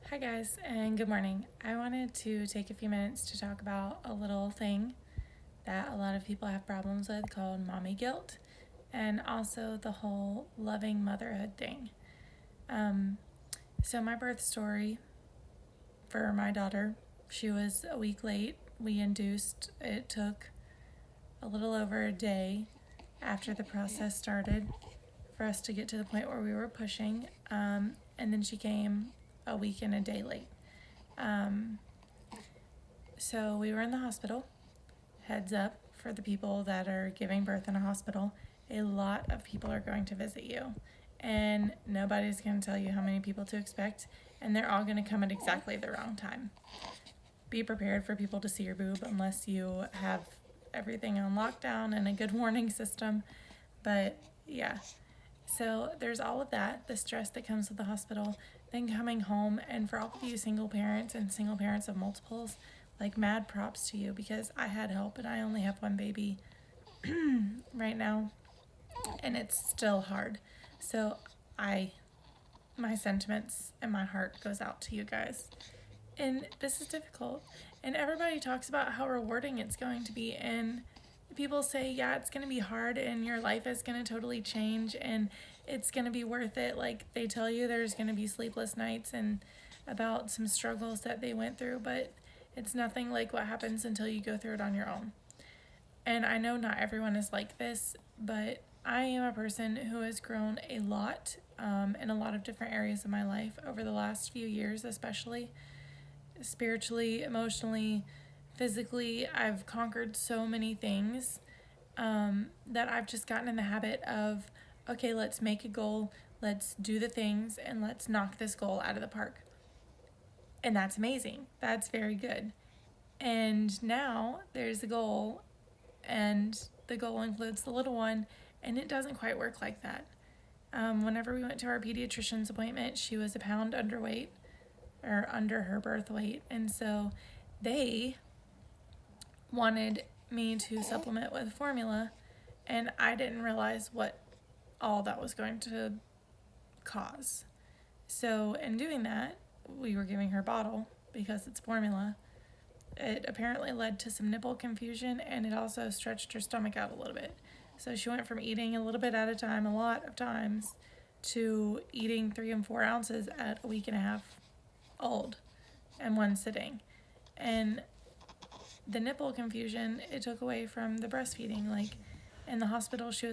Hi guys, and good morning. I wanted to take a few minutes to talk about a little thing that a lot of people have problems with called mommy guilt, and also the whole loving motherhood thing. Um, so my birth story for my daughter, she was a week late. We induced. It took a little over a day after the process started for us to get to the point where we were pushing, and then she came a week and a day late. Um, so we were in the hospital. Heads up for the people that are giving birth in a hospital, a lot of people are going to visit you, and nobody's going to tell you how many people to expect, and they're all going to come at exactly the wrong time. Be prepared for people to see your boob unless you have everything on lockdown and a good warning system. But yeah, so there's all of that, the stress that comes with the hospital, then coming home. And for all of you single parents and single parents of multiples, like, mad props to you, because I had help and I only have one baby right now, and it's still hard. So my sentiments and my heart goes out to you guys. And this is difficult. And everybody talks about how rewarding it's going to be, and people say, yeah, it's going to be hard and your life is going to totally change and it's going to be worth it. Like, they tell you there's going to be sleepless nights and about some struggles that they went through, but it's nothing like what happens until you go through it on your own. And I know not everyone is like this, but I am a person who has grown a lot in a lot of different areas of my life over the last few years, especially spiritually, emotionally, physically. I've conquered so many things that I've just gotten in the habit of, okay, let's make a goal, let's do the things, and let's knock this goal out of the park. And that's amazing. That's very good. And now there's a goal, and the goal includes the little one, and it doesn't quite work like that. Whenever we went to our pediatrician's appointment, she was a pound underweight, or under her birth weight, and so they wanted me to supplement with formula, and I didn't realize what all that was going to cause. So in doing that, we were giving her bottle because it's formula. It apparently led to some nipple confusion, and it also stretched her stomach out a little bit. So she went from eating a little bit at a time, a lot of times, to eating 3 and 4 ounces at a week and a half old in one sitting. And the nipple confusion, it took away from the breastfeeding. Like, in the hospital, she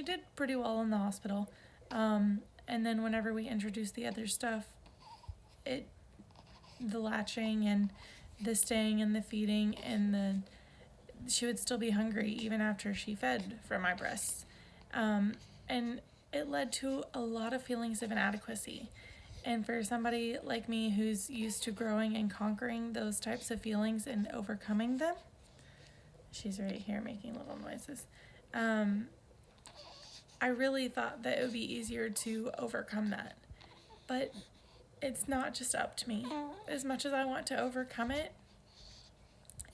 did pretty well in the hospital. And then whenever we introduced the other stuff, the latching and the staying and the feeding and she would still be hungry even after she fed from my breasts. And it led to a lot of feelings of inadequacy. And for somebody like me who's used to growing and conquering those types of feelings and overcoming them, she's right here making little noises. I really thought that it would be easier to overcome that. But it's not just up to me. As much as I want to overcome it,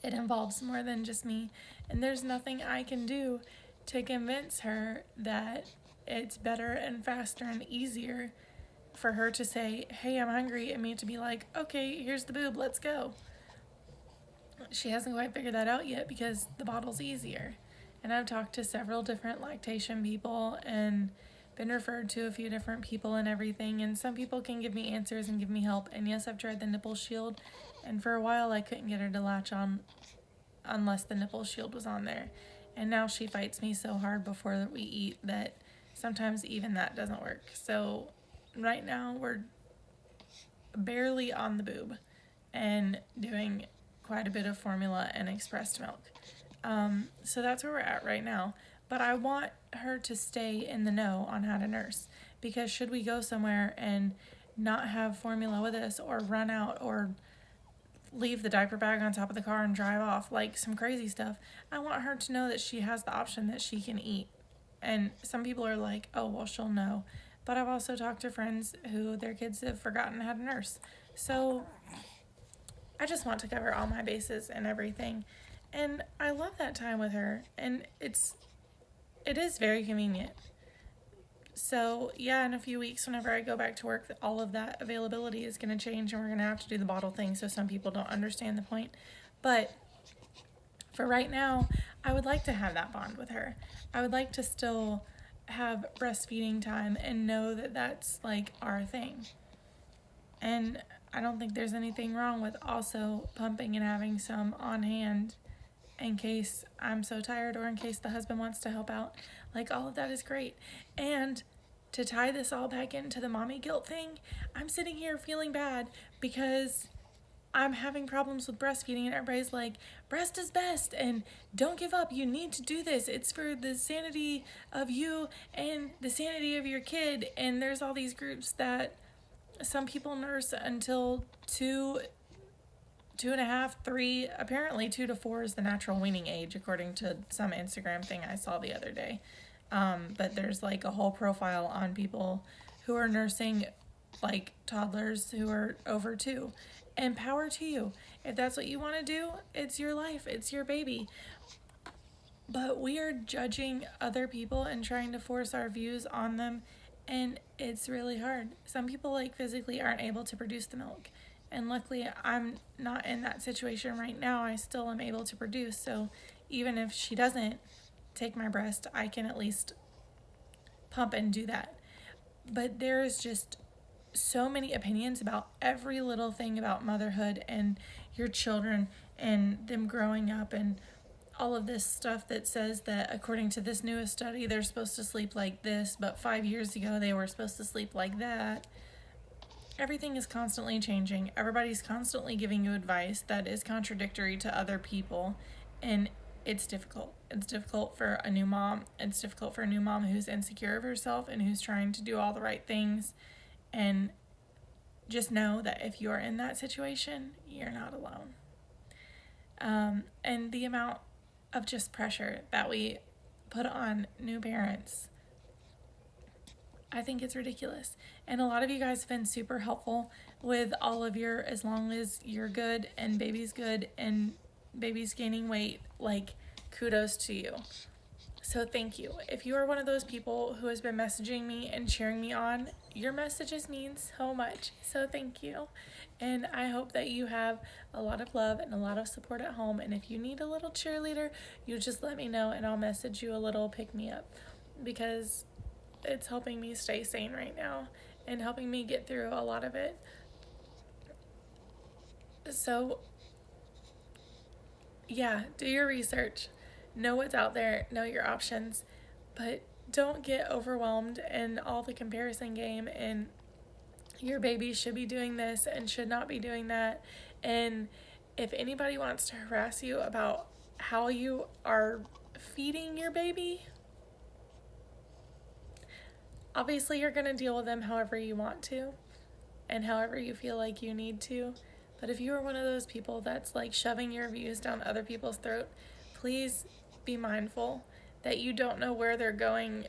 it involves more than just me. And there's nothing I can do to convince her that it's better and faster and easier for her to say, hey, I'm hungry, and me to be like, okay, here's the boob, let's go. She hasn't quite figured that out yet because the bottle's easier. And I've talked to several different lactation people and been referred to a few different people and everything, and some people can give me answers and give me help. And yes, I've tried the nipple shield, and for a while I couldn't get her to latch on unless the nipple shield was on there. And now she fights me so hard before we eat that sometimes even that doesn't work. So right now we're barely on the boob and doing quite a bit of formula and expressed milk. So that's where we're at right now. But I want her to stay in the know on how to nurse, because should we go somewhere and not have formula with us, or run out, or leave the diaper bag on top of the car and drive off, like some crazy stuff, I want her to know that she has the option that she can eat. And some people are like, oh, well, she'll know. But I've also talked to friends who their kids have forgotten how to nurse. So I just want to cover all my bases and everything. And I love that time with her. And it is very convenient. So, yeah, in a few weeks, whenever I go back to work, all of that availability is going to change and we're going to have to do the bottle thing. So, some people don't understand the point. But for right now, I would like to have that bond with her. I would like to still have breastfeeding time and know that that's like our thing. And I don't think there's anything wrong with also pumping and having some on hand in case I'm so tired or in case the husband wants to help out. Like, all of that is great. And to tie this all back into the mommy guilt thing, I'm sitting here feeling bad because I'm having problems with breastfeeding and everybody's like, breast is best and don't give up. You need to do this. It's for the sanity of you and the sanity of your kid. And there's all these groups that some people nurse until 2.5, 3. Apparently 2 to 4 is the natural weaning age, according to some Instagram thing I saw the other day. But there's like a whole profile on people who are nursing like toddlers who are over 2. And power to you. If that's what you want to do, it's your life, it's your baby. But we are judging other people and trying to force our views on them, and it's really hard. Some people like physically aren't able to produce the milk. And luckily, I'm not in that situation right now. I still am able to produce. So even if she doesn't take my breast, I can at least pump and do that. But there is just so many opinions about every little thing about motherhood and your children and them growing up and all of this stuff that says that according to this newest study, they're supposed to sleep like this, but 5 years ago they were supposed to sleep like that. Everything is constantly changing. Everybody's constantly giving you advice that is contradictory to other people, and it's difficult. It's difficult for a new mom. It's difficult for a new mom who's insecure of herself and who's trying to do all the right things. And just know that if you're in that situation, you're not alone. And the amount of just pressure that we put on new parents, I think it's ridiculous. And a lot of you guys have been super helpful with all of your, as long as you're good and baby's good and baby's gaining weight, like, kudos to you. So thank you. If you are one of those people who has been messaging me and cheering me on, your messages mean so much. So thank you. And I hope that you have a lot of love and a lot of support at home. And if you need a little cheerleader, you just let me know and I'll message you a little pick me up, because it's helping me stay sane right now and helping me get through a lot of it. So yeah, do your research. Know what's out there, know your options, but don't get overwhelmed in all the comparison game and your baby should be doing this and should not be doing that. And if anybody wants to harass you about how you are feeding your baby, obviously you're going to deal with them however you want to and however you feel like you need to. But if you are one of those people that's like shoving your views down other people's throat, please be mindful that you don't know where they're going,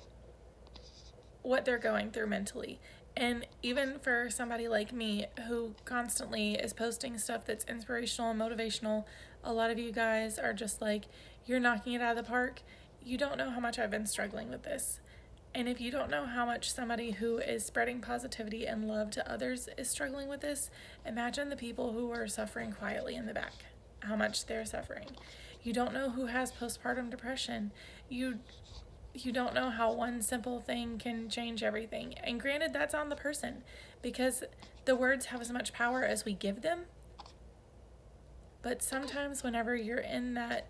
what they're going through mentally. And even for somebody like me who constantly is posting stuff that's inspirational and motivational, a lot of you guys are just like, you're knocking it out of the park. You don't know how much I've been struggling with this. And if you don't know how much somebody who is spreading positivity and love to others is struggling with this, imagine the people who are suffering quietly in the back, how much they're suffering. You don't know who has postpartum depression. You don't know how one simple thing can change everything. And granted, that's on the person, because the words have as much power as we give them. But sometimes whenever you're in that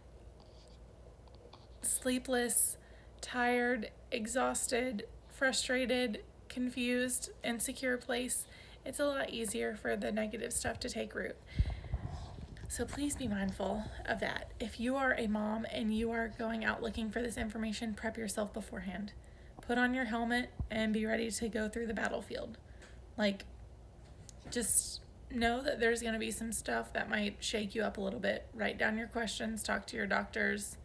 sleepless, tired, exhausted, frustrated, confused, insecure place, it's a lot easier for the negative stuff to take root. So please be mindful of that. If you are a mom and you are going out looking for this information, prep yourself beforehand. Put on your helmet and be ready to go through the battlefield. Like, just know that there's going to be some stuff that might shake you up a little bit. Write down your questions, talk to your doctors.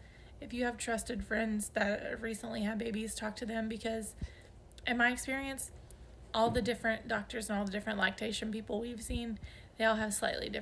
If you have trusted friends that have recently had babies, talk to them, because in my experience, all the different doctors and all the different lactation people we've seen, they all have slightly different